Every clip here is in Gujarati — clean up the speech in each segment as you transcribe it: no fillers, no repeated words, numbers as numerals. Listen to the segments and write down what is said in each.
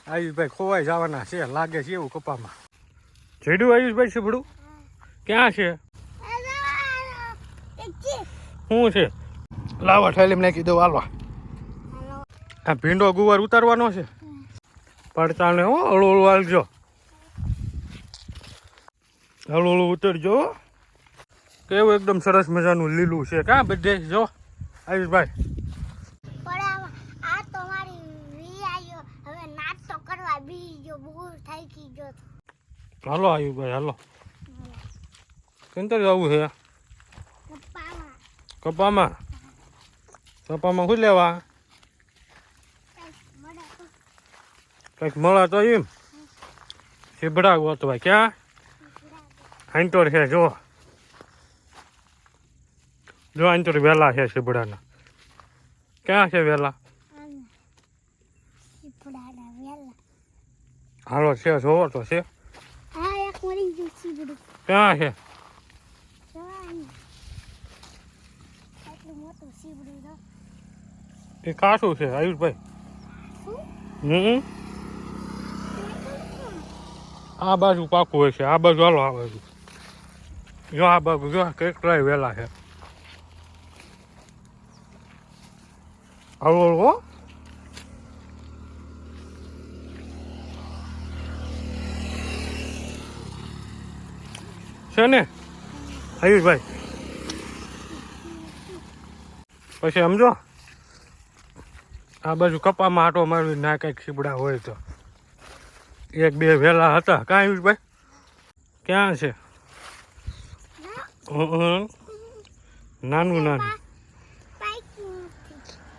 આયુષભાઈ ખોવાઈ જવાના છે, લાગે છે એવું કપામાં. જેડું આયુષભાઈ સીબડું ક્યાં છે? શું છે? લાવા ઠેલી નાખી દઉં. હાલવા આ ભીંડો ગુવાર ઉતારવાનો છે. પડતાને હો હળું હળું હાલજો, હળું હળું ઉતરજો. કેવું એકદમ સરસ મજાનું લીલું છે કાં બધે જો આયુષભાઈ. હાલો આયુષભાઈ હાલો. કેન્તર જવું છે? કપામાં. કપામાં શું લેવા? કંઈક મળે તો એમ. સીબડા ગોતવા. ક્યાં? આંતોર છે જો, જો આંતોર વેલા છે સીબડાના. ક્યાં છે વેલા? હાલો છે, જોવો તો છે. ક્યાં છે? એ કાશું છે આયુષભાઈ. આ બાજુ પાકું હોય છે. આ બાજુ હાલો, આ બાજુ જો, આ બાજુ જો કેટલાય વેલા છે. હળવું હળવું છે ને આયુષભાઈ. પછી સમજો આ બાજુ કપામાં આટો મારવી ના કંઈક સીબડા હોય તો. એક બે વેલા હતા કાં આયુષભાઈ? ક્યાં છે? નાનું નાનું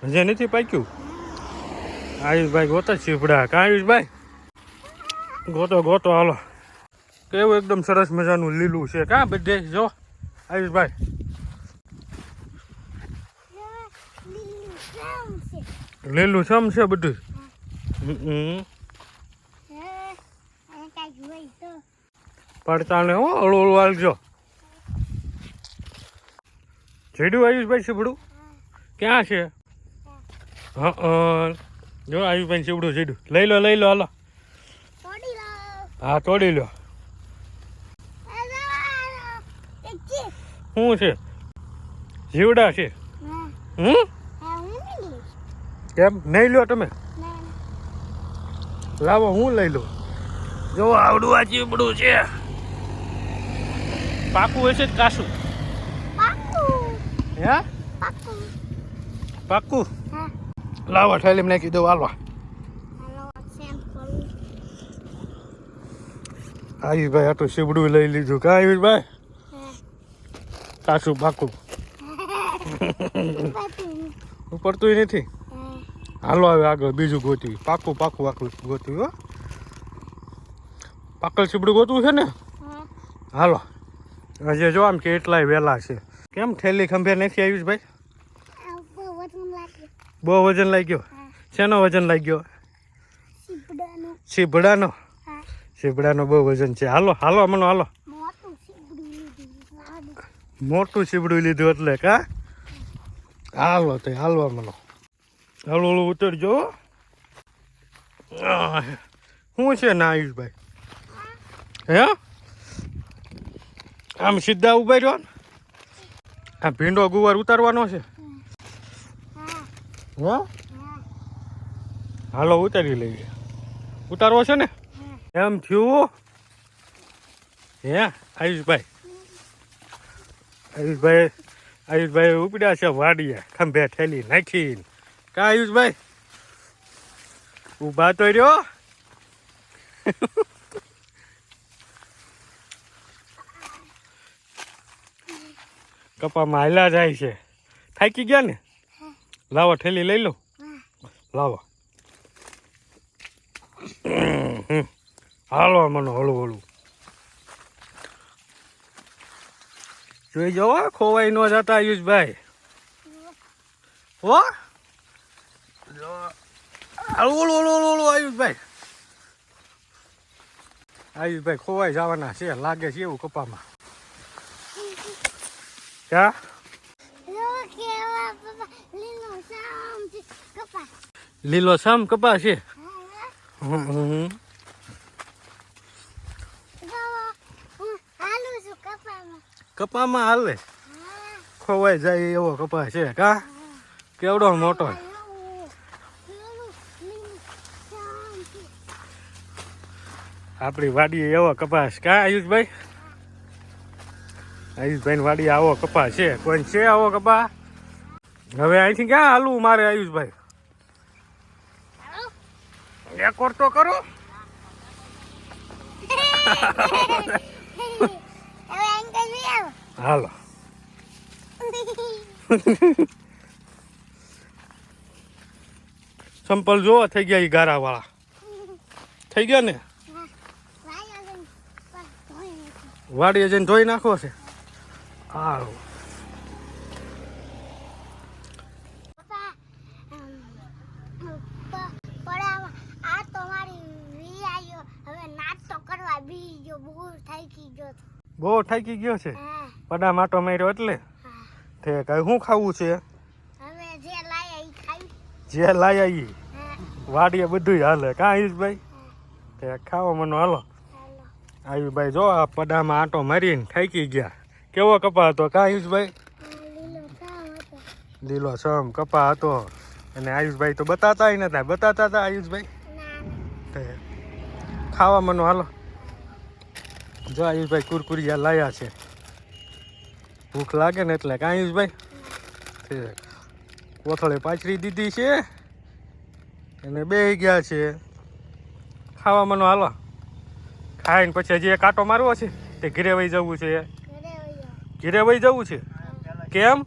હજી નથી પાક્યું. આયુષભાઈ ગોતો સીબડા કાં આયુષભાઈ? ગોતો ગોતો હાલો. કેવું એકદમ સરસ મજાનું લીલું છે કાં બધે જો આયુષભાઈ. લીલું છમ છે બધું. પડતાને હો હળું હળું હાલજો. જેડું આયુષભાઈ સીબડું ક્યાં છે? જો આયુષભાઈ સીબડું જેડું લઈ લો, લઈ લો હાલો. હા તોડી લો. શું છે? જીવડા છે. કેમ નહીં લો તમે? લાવો હું લઈ લઉં. જો આવડું આ ચીબડું છે. પાકું હશે જ કાશું? હે પાકું? લાવો ઠેલી નાખી દઉં. હાલવા આયુષભાઈ આટલું સીબડું લઈ લીધું કા આયુષભાઈ? કાશું પાકું ઉપડતું નથી. હાલો હવે આગળ બીજું ગોતવી. પાકું પાકું આકલું ગોતવી હો. પાકલ સીબડું ગોતવું છે ને? હાલો હજી જો આમ કેટલાય વેલા છે. કેમ ઠેલી ખંભે નથી આયુષભાઈ? બહુ વજન લાગ્યો. શેનો વજન લાગ્યો? સીબડાનો. સીબડાનો બહુ વજન છે. હાલો હાલો મનો હાલો. મોટું સીબડું લીધું એટલે કા? હાલો તો હાલવા મનો. હળું હળું ઉતરજો. શું છે ના આયુષભાઈ? હે આમ સીધા ઉભા રહ્યો ને. આ ભીંડો ગુવાર ઉતારવાનો છે. હે હાલો ઉતારી લઈએ. ઉતારવો છે ને? એમ થયું હે આયુષભાઈ? આયુષભાઈ ઉપડ્યા છે વાડીએ ખંભે ઠેલી નાખીને કા આયુષભાઈ? ઊભા તો રહ્યો. કપામાં હાલ્યા જાય છે. થાકી ગયા ને? લાવો ઠેલી લઈ લો. લાવો હાલો મનો હળું હળું. જોઈ જાઓ ખોવાઈ ન જતા આયુષભાઈ. હો હળું હળું હળું આયુષભાઈ. આયુષભાઈ ખોવાઈ જવાના છે, લાગે છે એવું કપામાં. ક્યાં? લીલો સમ કપા છે. હમ. કપામાં હાલે ખોવાઈ જાય એવો કપા છે કા કેવડો મોટો. આપણી વાડી એવો કપાસ કા આયુષભાઈ? આયુષભાઈ ની વાડી આવો કપા છે. કોઈ છે આવો કપા? હવે અહીંથી ક્યાં હાલવું મારે આયુષભાઈ? રેકોર્ડ તો કરો. હાલો. સંપલ જોવો થઈ ગયા ઈ ગારા વાળા થઈ ગયા ને. વાડીએ જઈને ધોઈ નાખવો છે. હારું. બહુ થાકી ગયો છે. પડા માટો માર્યો એટલે ઠીક. હવે શું ખાવું છે? જે લાયા ઈ વાડીએ બધું હાલે કા આયુષભાઈ? ઠીક ખાવા મનો હાલો. આયુષભાઈ જો આ પડામાં આંટો મારીને થાકી ગયા. કેવો કપા હતો કા આયુષભાઈ? લીલો સમ કપા હતો. અને આયુષભાઈ તો બતાતા નતા. બતાતા હતા આયુષભાઈ? ખાવા મનો હાલો. જો આયુષભાઈ કુરકુરિયા લાયા છે. ભૂખ લાગે ને એટલે કા આયુષભાઈ? કોથળે પાછરી દીધી છે અને બે ગયા છે. ખાવા મનો હાલો. ખાઈને પછી હજી કાંટો મારવો છે તે ઘરે વહી જવું છે. ઘરે વહી જવું છે કેમ?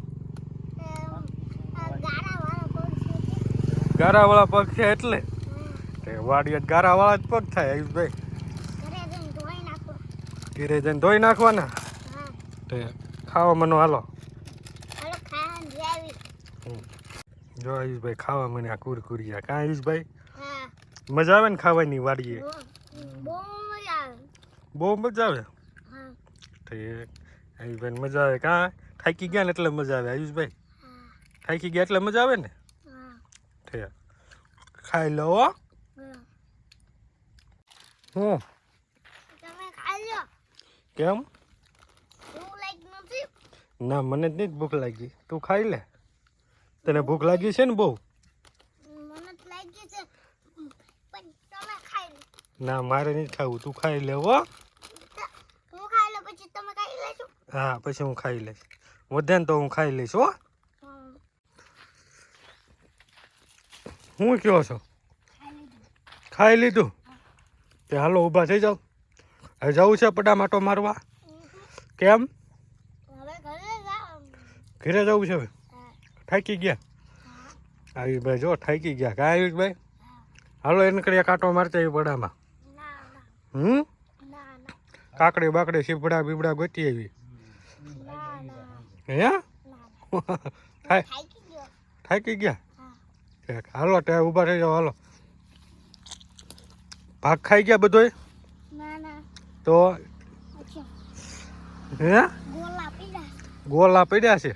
ગારાવાળા પગ છે એટલે વાડીએ ગારાવાળા જ પગ થાય આયુષભાઈ. ઘરે જઈને ધોઈ નાખવાના. ખાવા મનો હાલો. જો આયુષભાઈ ખાવા મને આ કુરકુરિયા કા આયુષભાઈ? મજા આવે ને ખાવાની વાડીએ? બહુ મજા આવે. ઠીક આયુષભાઈ મજા આવે કા? થાકી ગયા ને એટલે મજા આવે આયુષભાઈ? થાકી ગયા એટલે મજા આવે ને? ઠીક ખાઈ લો. હું કેમ? ના મને જ નહીં ભૂખ લાગી. તું ખાઈ લે. તને ભૂખ લાગી છે ને બહુ? ના મારે નહીં ખાવું. તું ખાઈ લે હો. હા પછી હું ખાઈ લઈશ. વધે ને તો હું ખાઈ લઈશ હો. હું કયો છો? ખાઈ લીધું? તે હાલો ઊભા થઈ જાઓ. હવે જવું છે પડા માટો મારવા? કેમ? ઘરે જવું છે હવે? થાકી ગયા આયુષભાઈ? જો થાકી ગયા કા આયુષભાઈ? હાલો એને કરીએ કાંટો મારતા એ પડામાં. કાકડી બાકડી સીપડા બીબડા ગોતી આવી. હે થાકી ગયા? હાલો ત્યાં ઊભા થઈ જાઓ. હાલો ભાગ ખાઈ ગયા બધોય? તો હે ગોલા પડ્યા છે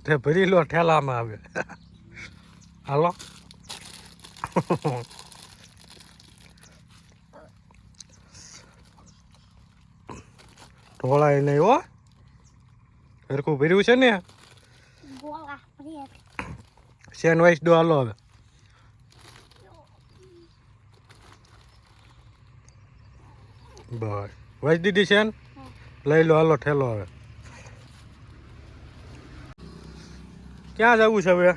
તે ભરી લો ઠેલામાં આવે. હાલો ઢોળાય નહીં હો. હરખું ભર્યું છે ને? શેન વાઈસ દો. હાલો હવે બસ વાઈસ દીધી શેન લઈ લો. હાલો ઠેલો હવે. ક્યાં જવું છે હવે?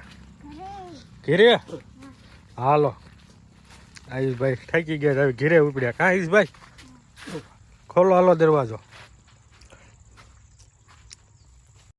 ઘેરે? હાલો આયુષભાઈ થાકી ગયા. ઘેરે ઉપડ્યા કા આયુષભાઈ? ખોલો હાલો દરવાજો.